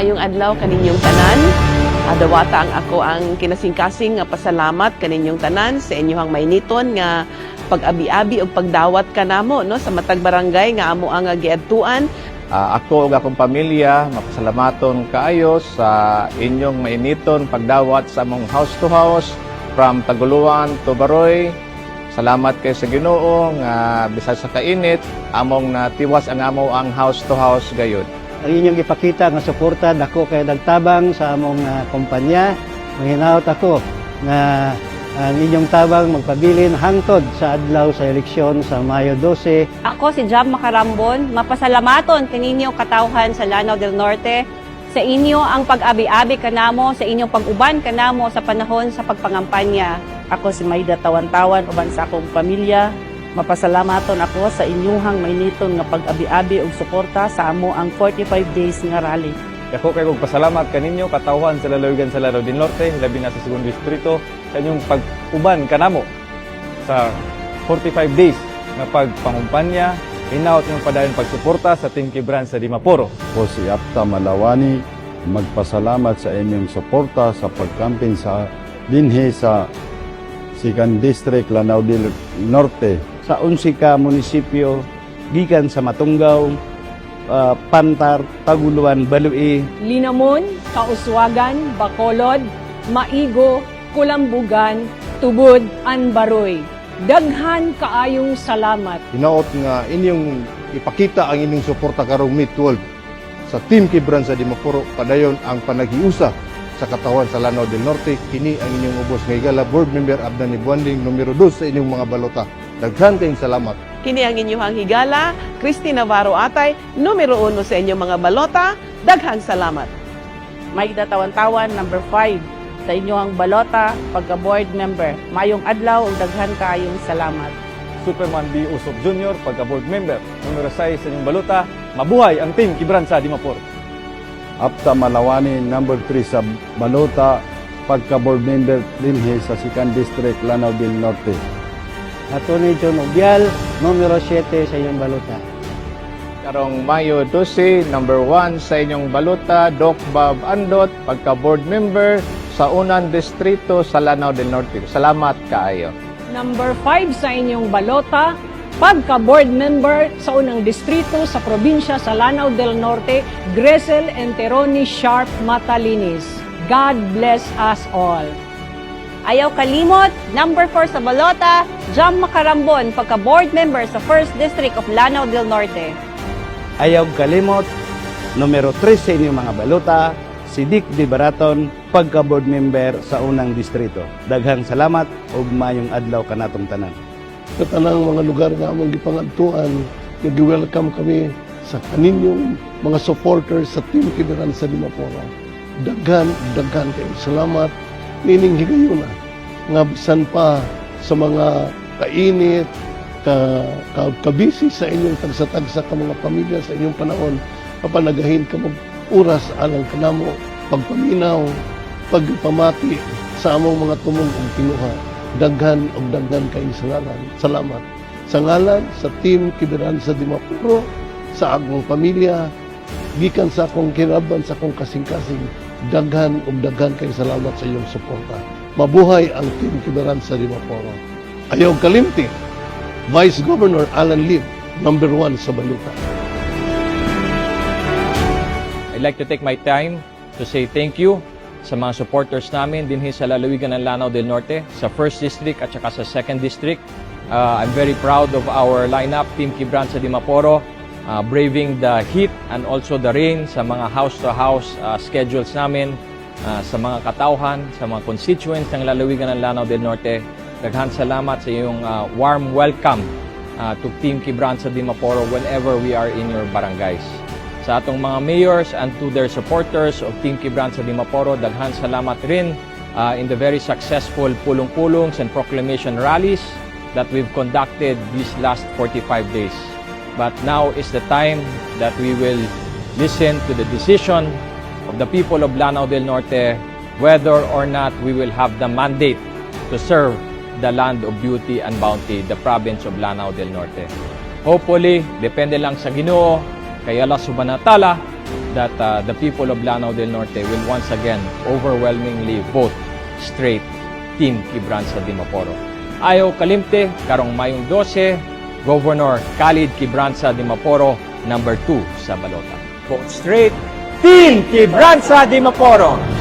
Mayong adlaw kaninyong tanan. Adawata ang ako ang kinasingkasing nga pasalamat kaninyong tanan sa inyohang mainiton nga pag-abi-abi o pagdawat kanamo no sa matag barangay nga amo ang giadtuan. Ako ug akong pamilya mapasalamaton kaayo sa inyong mainiton pagdawat sa among house to house from Taguluan to Baroy. Salamat kay sa Ginoo nga bisag sa kainit among natiwas ang amo ang house to house gayud. Ang inyong ipakita nga suporta dako kay nagtabang sa among kumpanya. Manghinaot ako nga ang inyong tabang magpabilin hangtod sa adlaw sa eleksyon sa Mayo 12. Ako si Jam Macarambon, mapasalamaton kaninyong katawhan sa Lanao del Norte, sa inyo ang pag-abi-abi kanamo, sa inyong pag-uban kanamo sa panahon sa pagpangampanya. Ako si Maida Tawan-Tawan, uban sa akong pamilya. Mapasalamaton ako sa inyuhang mainiton nga pag-abi-abi ug suporta sa amo ang 45 days nga rally. Ako kay pasalamat kaninyo katawhan sa lalawigan sa Lanao del Norte, labi na sa 2nd distrito, sa inyong pag-uban kanamo sa 45 days nga pagpangumpanya, hinaot yung padayon pagsuporta sa Team Kibran sa Dimaporo. Ako si Apta Malawani, magpasalamat sa inyong suporta sa pagkamping sa dinhi sa 2nd District, Lanao del Norte. Sa 11 ka munisipyo gikan sa Matunggaw, Pantar, Taguluan, Balui, Linamon, Kauswagan, Bacolod, Maigo, Kulambugan, Tubod, Anbaroy. Daghan kaayong salamat. Hinaot nga inyong ipakita ang inyong suporta karong May 12 sa Team Kibran sa Dimaporo, padayon ang panaghiusa sa katawan sa Lanao del Norte. Kini ang inyong ubos nga higala, Board Member Abdani Buanding, numero 2 sa inyong mga balota. Daghan kayong salamat. Kini ang inyong higala, Christy Navarro Atay, numero 1 sa inyong mga balota. Daghang salamat. Maida Tawan-Tawan, number 5, sa inyong balota, pagka-board member. Mayong adlaw ug daghan kaayong salamat. Superman B. Usop Jr., pagka-board member. Numero 6 sa inyong baluta, mabuhay ang Team Kibran sa Dimaporo. Apta Malawani, number 3 sa balota, pagka-board member dinhi sa 2nd District, Lanao del Norte. Atty. John Obial, numero 7 sa inyong balota. Karong Mayo 12, number 1 sa inyong baluta, Doc Bob Andot, pagka-board member sa 1st Distrito sa Lanao del Norte. Salamat kaayo. Number 5 sa inyong balota, pagka-board member sa unang distrito sa probinsya sa Lanao del Norte, Gresel Enteroni Sharp Matalinis. God bless us all. Ayaw kalimot, number 4 sa balota, Jam Macarambon, pagka-board member sa 1st District of Lanao del Norte. Ayaw kalimot, numero 3 sa inyong mga balota, si Dick Di Baraton, pagka-board member sa unang distrito. Daghang salamat ug mayong adlaw kanatong tanan. Sa tanang mga lugar nga among gipangadtuan, nag-welcome kami sa kaninyong mga supporters sa Team Kibran sa Dimaporo. Daghan kayong salamat. Nining higayon nga bisan pa sa mga kainit, kabisi sa inyong tagsa-tagsa ka mga pamilya sa inyong panahon, kapanagahin ka oras alang kanamo, pagpaminaw, pagpamati sa among mga tumong ug kinuha. Daghan kayong salamat. Sa ngalan sa Team Kibran sa Dimaporo, sa akong pamilya, gikan sa akong kinaban, sa akong kasing-kasing, daghan kayong salamat sa iyong suporta. Mabuhay ang Team Kibran sa Dimaporo. Ayaw kalimti, Vice Governor Alan Lim, number 1 sa balita. I'd like to take my time to say thank you sa mga supporters namin dinhi sa lalawigan ng Lanao del Norte, sa 1st District at saka sa 2nd District. I'm very proud of our lineup, Team Kibran sa Dimaporo, braving the heat and also the rain sa mga house-to-house schedules namin, sa mga katauhan, sa mga constituents ng lalawigan ng Lanao del Norte. Daghan salamat sa iyong warm welcome to Team Kibran sa Dimaporo whenever we are in your barangays. Sa atong mga mayors and to their supporters of Team Kibran sa Dimaporo, daghan salamat rin in the very successful pulong-pulongs and proclamation rallies that we've conducted these last 45 days. But now is the time that we will listen to the decision of the people of Lanao del Norte whether or not we will have the mandate to serve the land of beauty and bounty, the province of Lanao del Norte. Hopefully, depende lang sa Ginoo, kay Allah subhanahu wa ta'ala, that the people of Lanao del Norte will once again overwhelmingly vote straight Team Quibranza Dimaporo. Ayaw kalimte, karong Mayong 12, Governor Khalid Quibranza Dimaporo, number 2 sa balota. Vote straight, Team Quibranza Dimaporo!